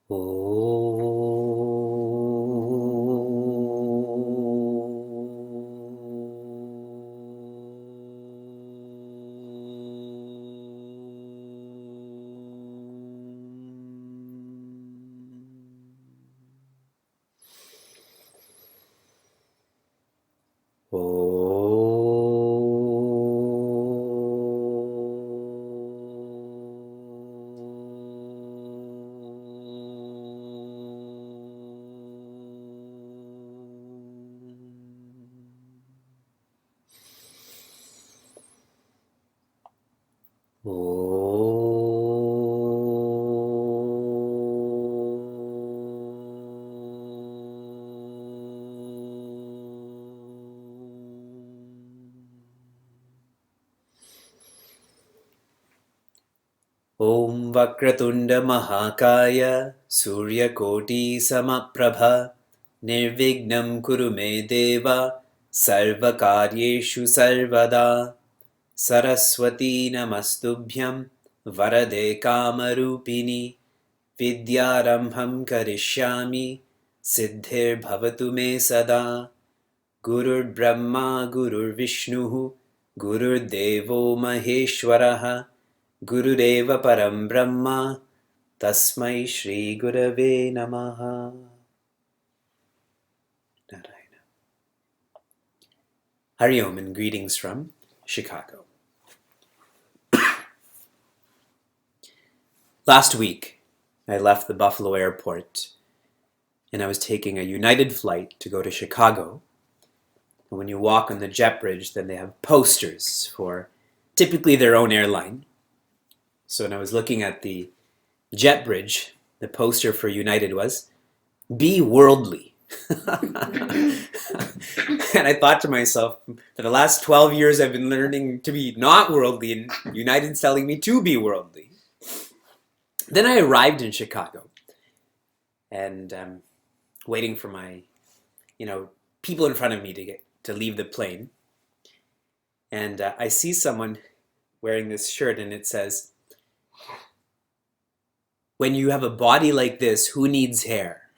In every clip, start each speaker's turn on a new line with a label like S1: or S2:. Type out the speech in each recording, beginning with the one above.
S1: Oh. Om Vakratunda Mahakaya Suryakoti Samaprabha Nirvignam Kuru Me Deva Sarvakaryeshu Sarvada Saraswati Namastubhyam Varade Kamarupini Vidyarambham Karishyami Siddhir Bhavatu Me Sada Gurur Brahma Gurur Vishnu Gurur Devo Maheshwaraha Gurudeva Param Brahma Tasmai Shri Gurave Namaha. Narayana. Hari Om and greetings from Chicago. Last week, I left the Buffalo airport and I was taking a United flight to go to Chicago. And when you walk on the jet bridge, then they have posters for typically their own airline. So when I was looking at the jet bridge, the poster for United was, "Be worldly." And I thought to myself, for the last 12 years I've been learning to be not worldly, and United's telling me to be worldly. Then I arrived in Chicago, and waiting for my, people in front of me to leave the plane. And I see someone wearing this shirt, and it says, "When you have a body like this, who needs hair?"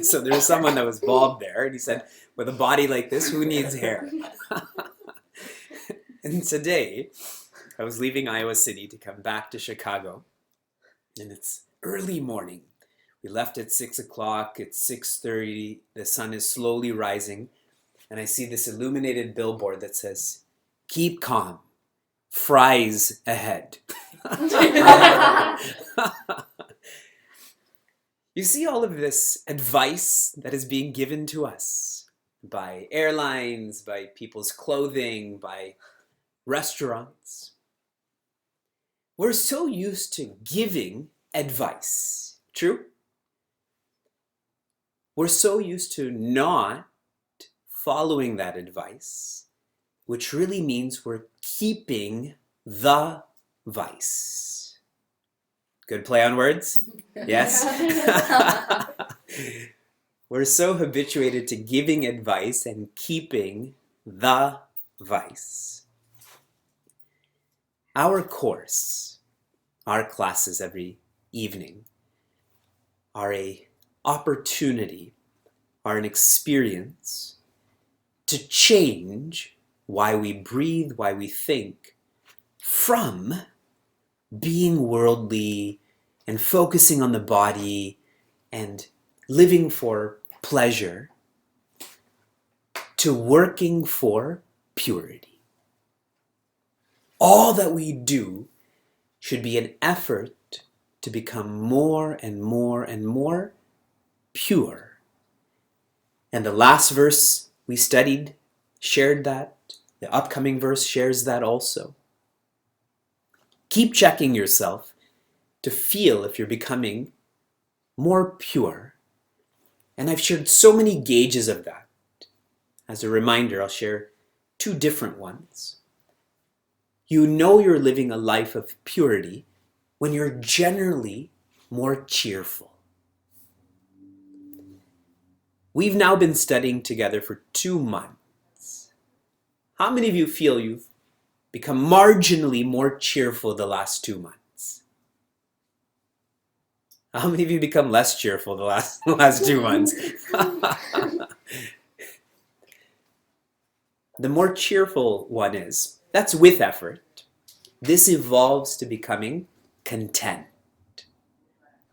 S1: So there was someone that was bald there, and he said, "With a body like this, who needs hair?" And today, I was leaving Iowa City to come back to Chicago, and it's early morning. We left at 6 o'clock, it's 6:30, the sun is slowly rising, and I see this illuminated billboard that says, "Keep calm, fries ahead." You see all of this advice that is being given to us by airlines, by people's clothing, by restaurants. We're so used to giving advice. True? We're so used to not following that advice, which really means we're keeping the vice. Good play on words? Yes? We're so habituated to giving advice and keeping the vice. Our course, our classes every evening, are an opportunity, are an experience to change why we breathe, why we think, from being worldly and focusing on the body and living for pleasure, to working for purity. All that we do should be an effort to become more and more and more pure. And the last verse we studied shared that. The upcoming verse shares that also. Keep checking yourself to feel if you're becoming more pure. And I've shared so many gauges of that. As a reminder, I'll share two different ones. You know you're living a life of purity when you're generally more cheerful. We've now been studying together for 2 months. How many of you feel you've become marginally more cheerful the last 2 months? How many of you become less cheerful the last 2 months? The more cheerful one is, that's with effort. This evolves to becoming content.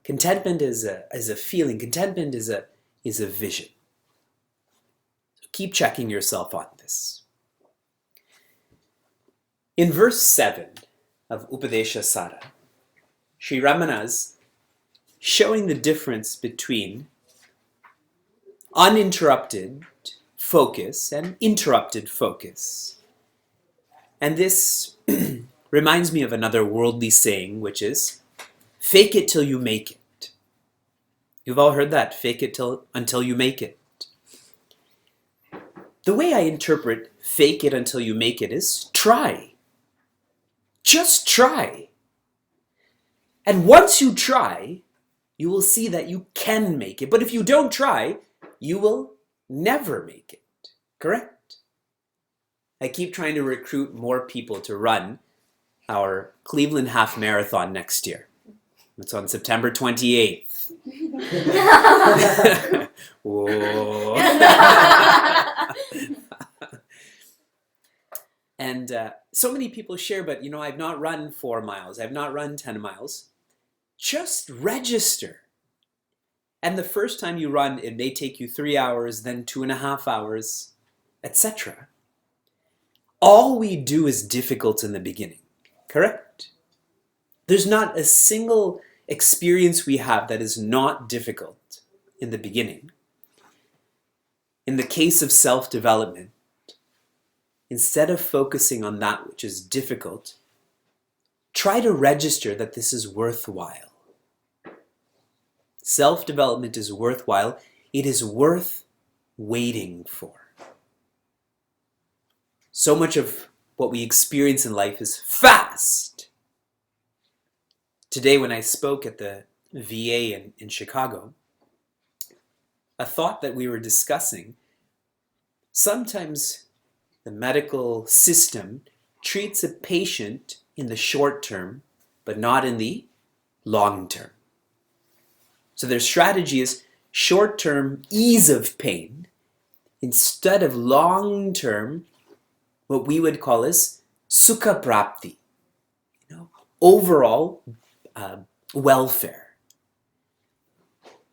S1: Contentment is a feeling. Contentment is a vision. So keep checking yourself on this. In verse 7 of Upadesha Sara, Sri Ramana's showing the difference between uninterrupted focus and interrupted focus. And this reminds me of another worldly saying, which is, fake it till you make it. You've all heard that, fake it until you make it. The way I interpret fake it until you make it is try. Just try. And once you try, you will see that you can make it. But if you don't try, you will never make it. Correct? I keep trying to recruit more people to run our Cleveland Half Marathon next year. It's on September 28th. Whoa. And so many people share, but I've not run 4 miles. I've not run 10 miles. Just register. And the first time you run, it may take you 3 hours, then 2.5 hours, etc. All we do is difficult in the beginning, correct? There's not a single experience we have that is not difficult in the beginning. In the case of self-development, instead of focusing on that which is difficult, try to register that this is worthwhile. Self-development is worthwhile. It is worth waiting for. So much of what we experience in life is fast. Today when I spoke at the VA in Chicago, a thought that we were discussing, sometimes the medical system treats a patient in the short term, but not in the long term. So their strategy is short-term ease of pain instead of long-term, what we would call as sukha prapti, overall welfare.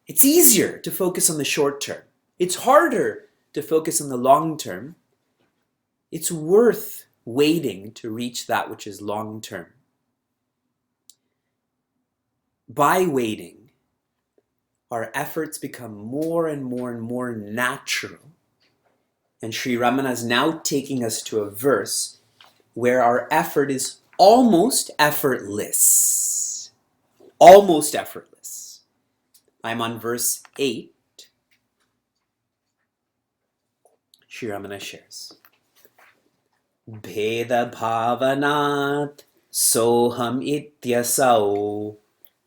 S1: It's easier to focus on the short term. It's harder to focus on the long term. It's worth waiting to reach that which is long term. By waiting, our efforts become more and more and more natural. And Sri Ramana is now taking us to a verse where our effort is almost effortless. Almost effortless. I'm on verse 8. Sri Ramana shares. Bheda bhavanat soham ityasau.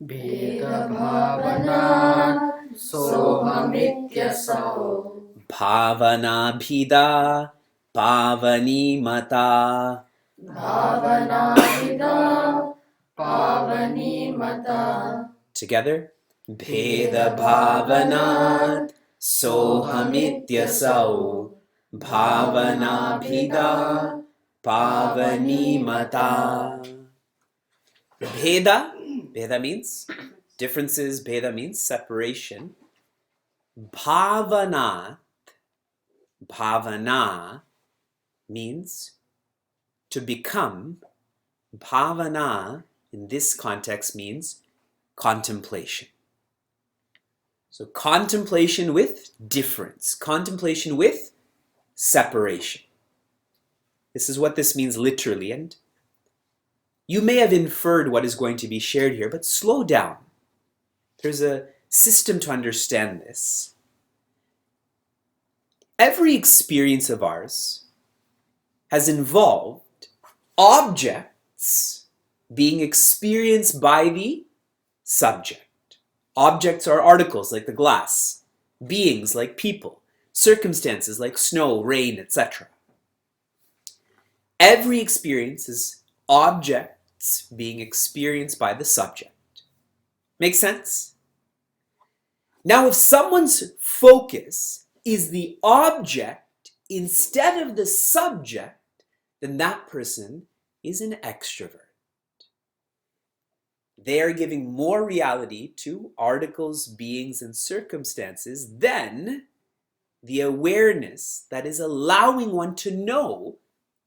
S2: Bheda bhavanat soham ityasau.
S1: Bhavana bhida pavani mata.
S2: Bhavana vida pavani mata.
S1: Together. Bheda bhavanat soham ityasau. Bhavana bhida pavani mata. Bheda means differences, bheda means separation. Bhavana means to become. Bhavana in this context means contemplation. So contemplation with difference, contemplation with separation. This is what this means literally, and you may have inferred what is going to be shared here, but slow down. There's a system to understand this. Every experience of ours has involved objects being experienced by the subject. Objects are articles like the glass, beings like people, circumstances like snow, rain, etc. Every experience is objects being experienced by the subject. Make sense? Now, if someone's focus is the object instead of the subject, then that person is an extrovert. They are giving more reality to articles, beings, and circumstances than the awareness that is allowing one to know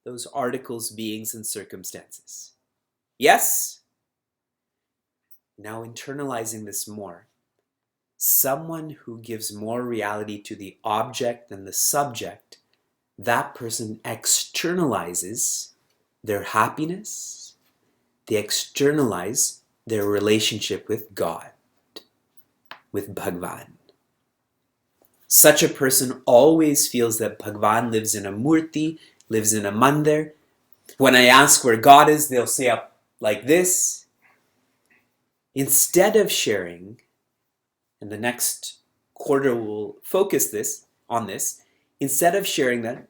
S1: those articles, beings, and circumstances. Yes? Now internalizing this more. Someone who gives more reality to the object than the subject, that person externalizes their happiness. They externalize their relationship with God, with Bhagwan. Such a person always feels that Bhagwan lives in a murti, lives in a mandir. When I ask where God is, they'll say up like this. Instead of sharing, and the next quarter will focus on this, instead of sharing that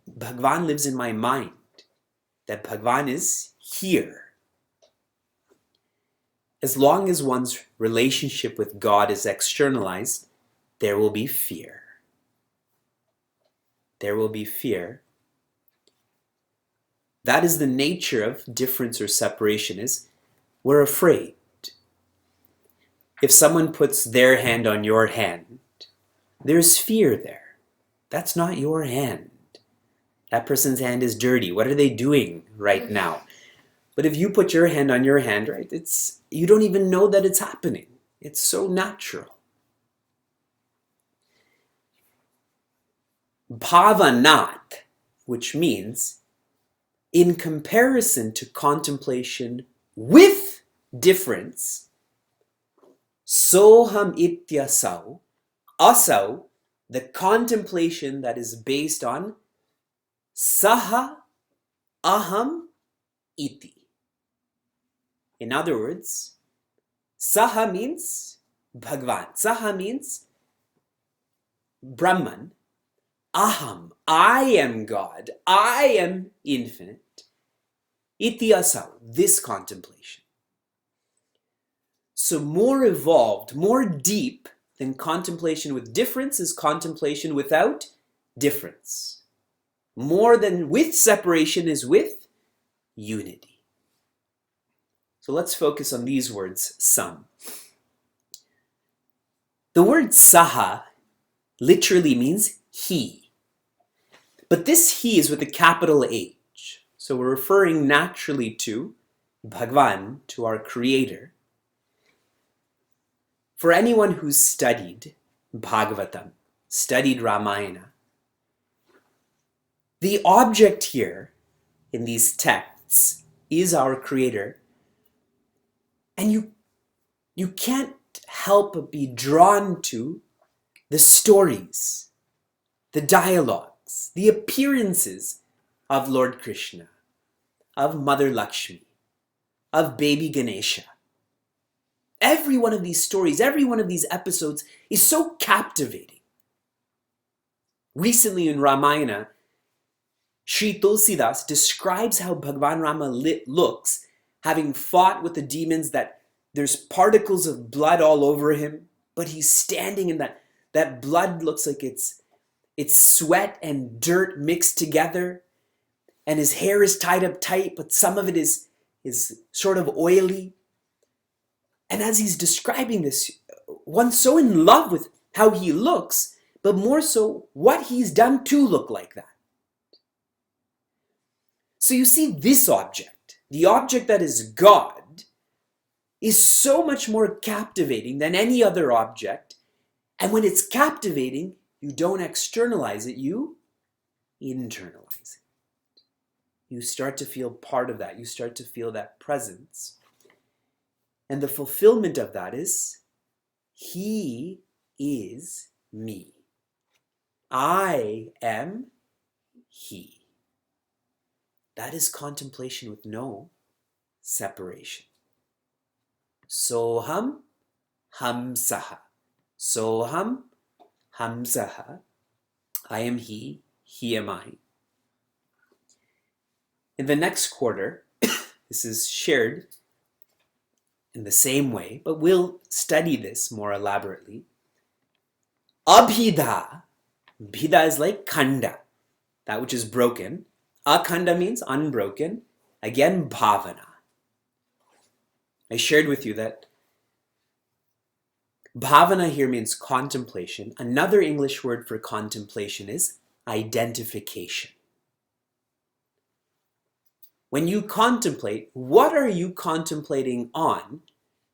S1: Bhagwan lives in my mind, that Bhagwan is here. As long as one's relationship with God is externalized, there will be fear. There will be fear. That is the nature of difference or separation, is we're afraid. If someone puts their hand on your hand, there's fear there. That's not your hand. That person's hand is dirty. What are they doing right now? But if you put your hand on your hand, right, you don't even know that it's happening. It's so natural. Bhavanat, which means in comparison to contemplation with difference, soham ityasau, asau, the contemplation that is based on saha aham iti. In other words, saha means Bhagwan. Saha means Brahman. Aham, I am God. I am infinite. Iti asau, this contemplation. So more evolved, more deep than contemplation with difference is contemplation without difference. More than with separation is with unity. So let's focus on these words some. The word saha literally means he. But this he is with a capital H. So we're referring naturally to Bhagwan, to our Creator. For anyone who's studied Bhagavatam, studied Ramayana, the object here in these texts is our Creator. And you can't help but be drawn to the stories, the dialogues, the appearances of Lord Krishna, of Mother Lakshmi, of baby Ganesha. Every one of these stories, every one of these episodes is so captivating. Recently in Ramayana, Sri Tulsidas describes how Bhagwan Rama looks, having fought with the demons, that there's particles of blood all over him, but he's standing and that blood looks like it's sweat and dirt mixed together, and his hair is tied up tight, but some of it is sort of oily. And as he's describing this, one's so in love with how he looks, but more so what he's done to look like that. So you see, this object, the object that is God, is so much more captivating than any other object. And when it's captivating, you don't externalize it, you internalize it. You start to feel part of that. You start to feel that presence. And the fulfillment of that is, He is me. I am He. That is contemplation with no separation. Soham hamsaha. Soham hamsaha. I am He, He am I. In the next quarter, this is shared in the same way, but we'll study this more elaborately. Abhida. Bhida is like khanda, that which is broken. Akhanda means unbroken. Again, bhavana. I shared with you that bhavana here means contemplation. Another English word for contemplation is identification. When you contemplate, what are you contemplating on?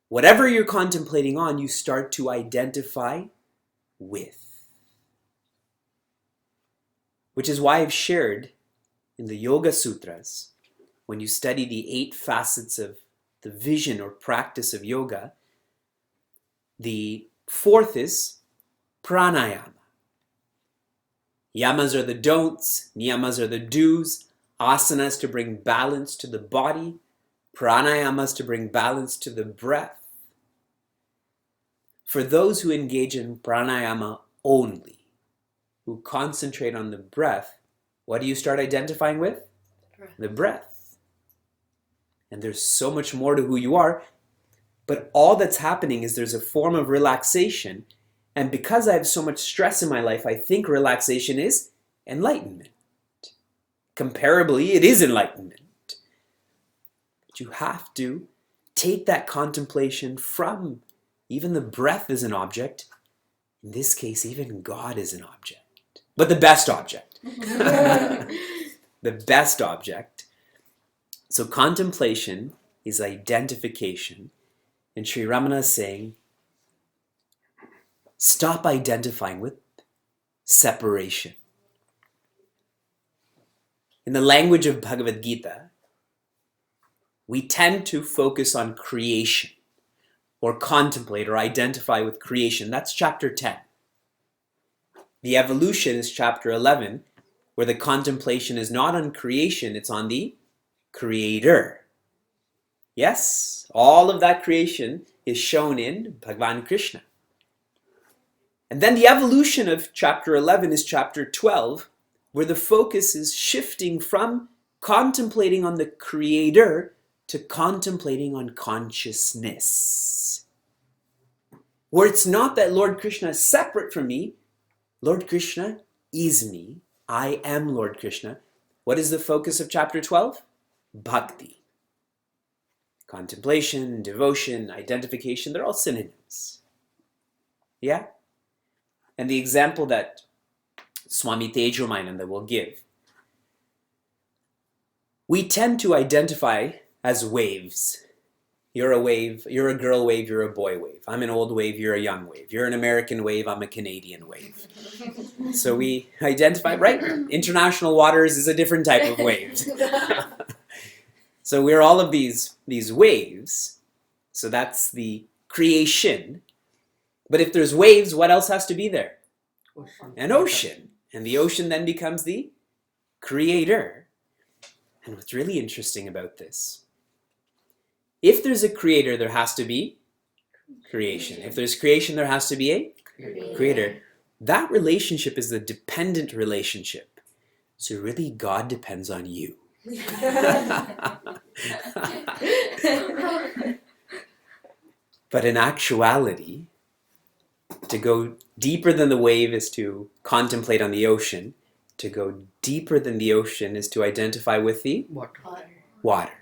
S1: Whatever you're contemplating on, you start to identify with. Which is why I've shared in the Yoga Sutras, when you study the 8 facets of the vision or practice of yoga, the 4th is pranayama. Yamas are the don'ts, niyamas are the do's, asanas to bring balance to the body, pranayamas to bring balance to the breath. For those who engage in pranayama only, who concentrate on the breath, what do you start identifying with? The breath. And there's so much more to who you are, but all that's happening is there's a form of relaxation, and because I have so much stress in my life, I think relaxation is enlightenment. Comparably, it is enlightenment. But you have to take that contemplation from, even the breath is an object. In this case, even God is an object. But the best object. The best object. So contemplation is identification. And Sri Ramana is saying, stop identifying with separation. In the language of Bhagavad Gita, we tend to focus on creation, or contemplate or identify with creation. That's chapter 10. The evolution is chapter 11, where the contemplation is not on creation, it's on the Creator. Yes, all of that creation is shown in Bhagavan Krishna. And then the evolution of chapter 11 is chapter 12, where the focus is shifting from contemplating on the Creator to contemplating on consciousness. Where it's not that Lord Krishna is separate from me, Lord Krishna is me, I am Lord Krishna. What is the focus of chapter 12? Bhakti. Contemplation, devotion, identification, they're all synonyms. Yeah? And the example that Swami Tejomayananda will give, we tend to identify as waves. You're a wave, you're a girl wave, you're a boy wave. I'm an old wave, you're a young wave. You're an American wave, I'm a Canadian wave. So we identify, right? International waters is a different type of wave. So we're all of these waves. So that's the creation. But if there's waves, what else has to be there?
S2: Ocean.
S1: An ocean. And the ocean then becomes the Creator. And what's really interesting about this, if there's a creator, there has to be creation. If there's creation, there has to be a creator. That relationship is the dependent relationship. So really, God depends on you. But in actuality, to go deeper than the wave is to contemplate on the ocean. To go deeper than the ocean is to identify with the water.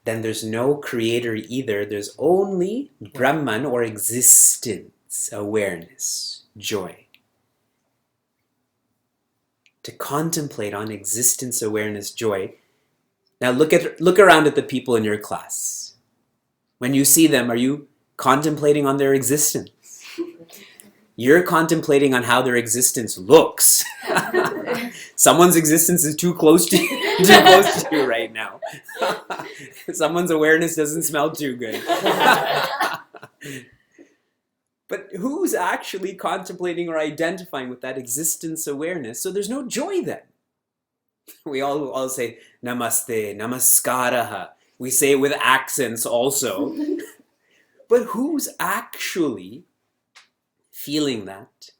S1: Then there's no creator either. There's only Brahman, or existence, awareness, joy. To contemplate on existence, awareness, joy. Now look around at the people in your class. When you see them, are you contemplating on their existence? You're contemplating on how their existence looks. Someone's existence is too close to you right now. Someone's awareness doesn't smell too good. But who's actually contemplating or identifying with that existence awareness? So there's no joy then. We all say namaste, namaskaraha. We say it with accents also. But who's actually feeling that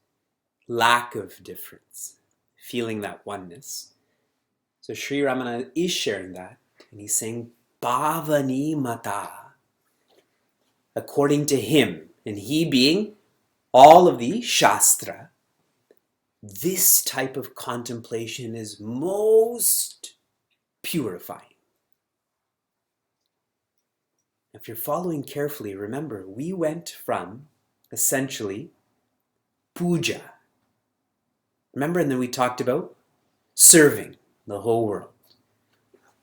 S1: lack of difference, feeling that oneness? So Sri Ramana is sharing that, and he's saying, Bhavani Mata, according to him, and he being all of the Shastra, this type of contemplation is most purifying. If you're following carefully, remember, we went from essentially puja. Remember, and then we talked about serving the whole world.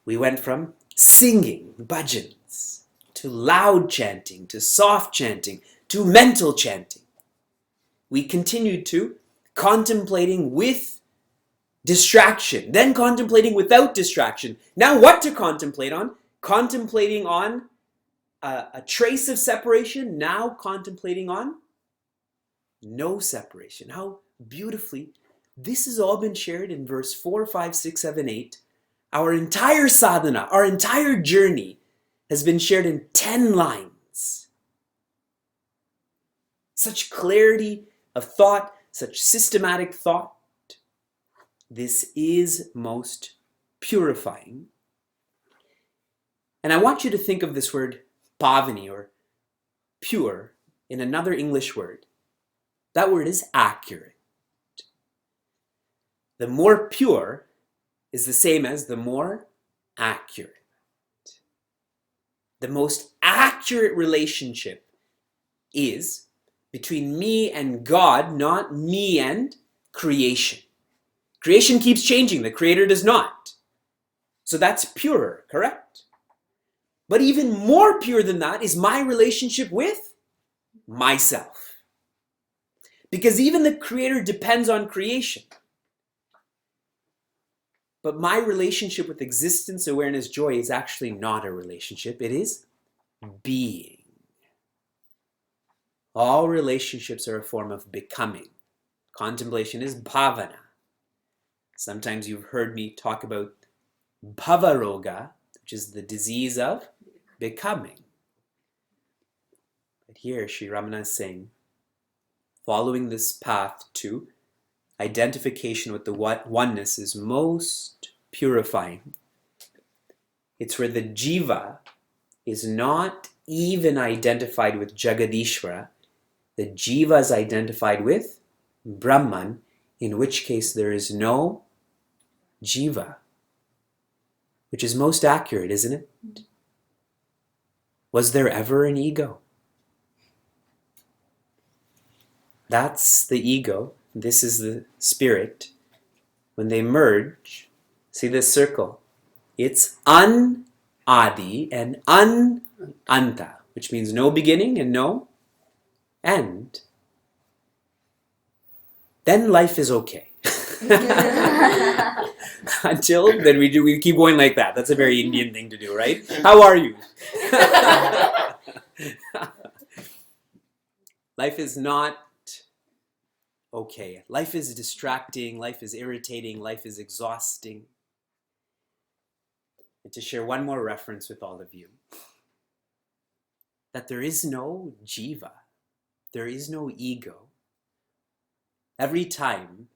S1: We went from singing bhajans to loud chanting, to soft chanting, to mental chanting. We continued to contemplating with distraction, then contemplating without distraction. Now what to contemplate on? Contemplating on a trace of separation, now contemplating on no separation. How beautifully this has all been shared in verse 4, 5, 6, 7, 8. Our entire sadhana, our entire journey has been shared in 10 lines. Such clarity of thought, such systematic thought. This is most purifying. And I want you to think of this word pavani, or pure, in another English word. That word is accurate. The more pure is the same as the more accurate. The most accurate relationship is between me and God, not me and creation. Creation keeps changing, the Creator does not. So that's purer, correct? But even more pure than that is my relationship with myself. Because even the Creator depends on creation. But my relationship with existence, awareness, joy is actually not a relationship. It is being. All relationships are a form of becoming. Contemplation is bhavana. Sometimes you've heard me talk about bhavaroga, which is the disease of becoming. But here, Sri Ramana is saying, following this path to identification with the oneness is most purifying. It's where the jiva is not even identified with Jagadishvara. The jiva is identified with Brahman, in which case there is no jiva, which is most accurate, isn't it? Was there ever an ego? That's the ego. This is the spirit. When they merge, see this circle? It's an-adi and an-anta, which means no beginning and no end. Then life is okay. Until then we keep going like that. That's a very Indian thing to do, right? How are you? Life is not okay. Life is distracting, life is irritating, life is exhausting. And to share one more reference with all of you, that there is no jiva, there is no ego. Every time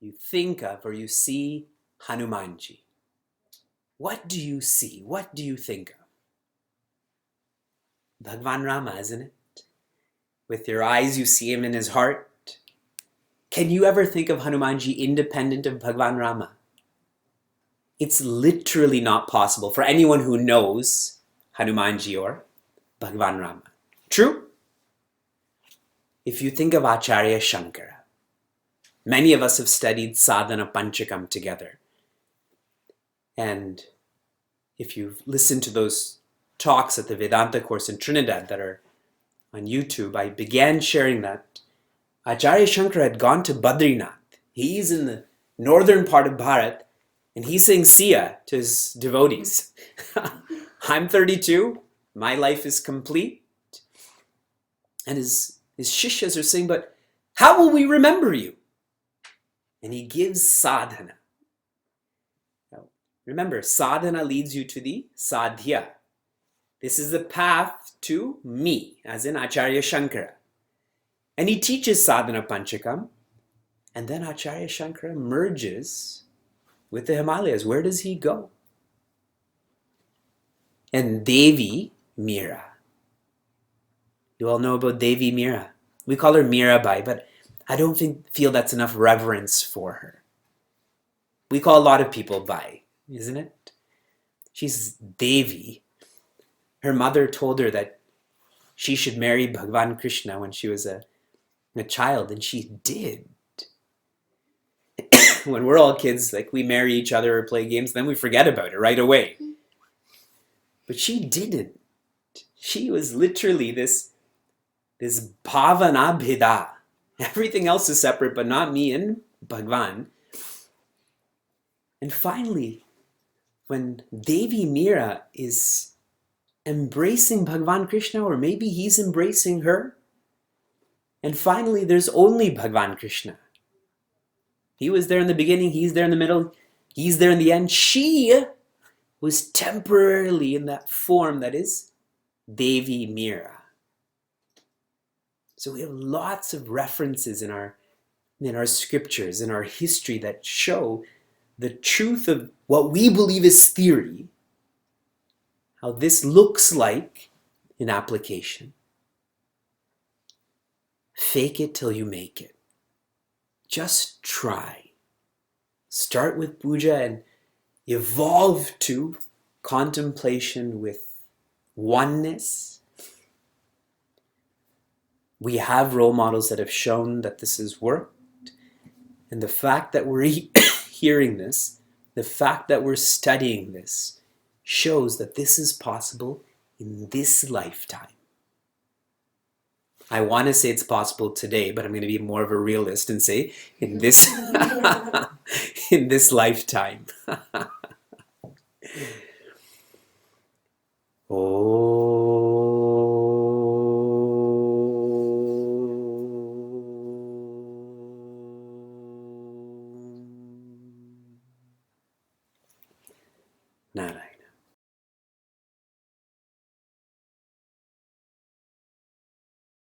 S1: you think of or you see Hanumanji, what do you see? What do you think of? Bhagwan Rama, isn't it? With your eyes you see him in his heart. Can you ever think of Hanumanji independent of Bhagwan Rama? It's literally not possible for anyone who knows Hanumanji or Bhagwan Rama. True? If you think of Acharya Shankara, many of us have studied Sadhana Panchakam together. And if you've listened to those talks at the Vedanta course in Trinidad that are on YouTube, I began sharing that Acharya Shankara had gone to Badrinath. He's in the northern part of Bharat, and he sings Siya to his devotees. I'm 32, my life is complete. And his shishyas are saying, but how will we remember you? And he gives sadhana. Now, remember, sadhana leads you to the sadhya. This is the path to me, as in Acharya Shankara. And he teaches sadhana panchakam, and then Acharya Shankara merges with the Himalayas. Where does he go? And Devi Meera. You all know about Devi Meera. We call her Mirabai, but I don't feel that's enough reverence for her. We call a lot of people Bai, isn't it? She's Devi. Her mother told her that she should marry Bhagavan Krishna when she was a child, and she did. When we're all kids, like, we marry each other or play games, then we forget about it right away. But she didn't. She was literally this bhavana bheda. Everything else is separate, but not me and Bhagavan. And finally, when Devi Mira is embracing Bhagavan Krishna, or maybe he's embracing her, and finally there's only Bhagavan Krishna. He was there in the beginning, he's there in the middle, he's there in the end. She was temporarily in that form that is Devi Mira. So we have lots of references in our scriptures, in our history, that show the truth of what we believe is theory, how this looks like in application. Fake it till you make it. Just try. Start with puja and evolve to contemplation with oneness. We have role models that have shown that this has worked. And the fact that we're hearing this, the fact that we're studying this, shows that this is possible in this lifetime. I want to say it's possible today, but I'm going to be more of a realist and say in this in this lifetime. Narayan.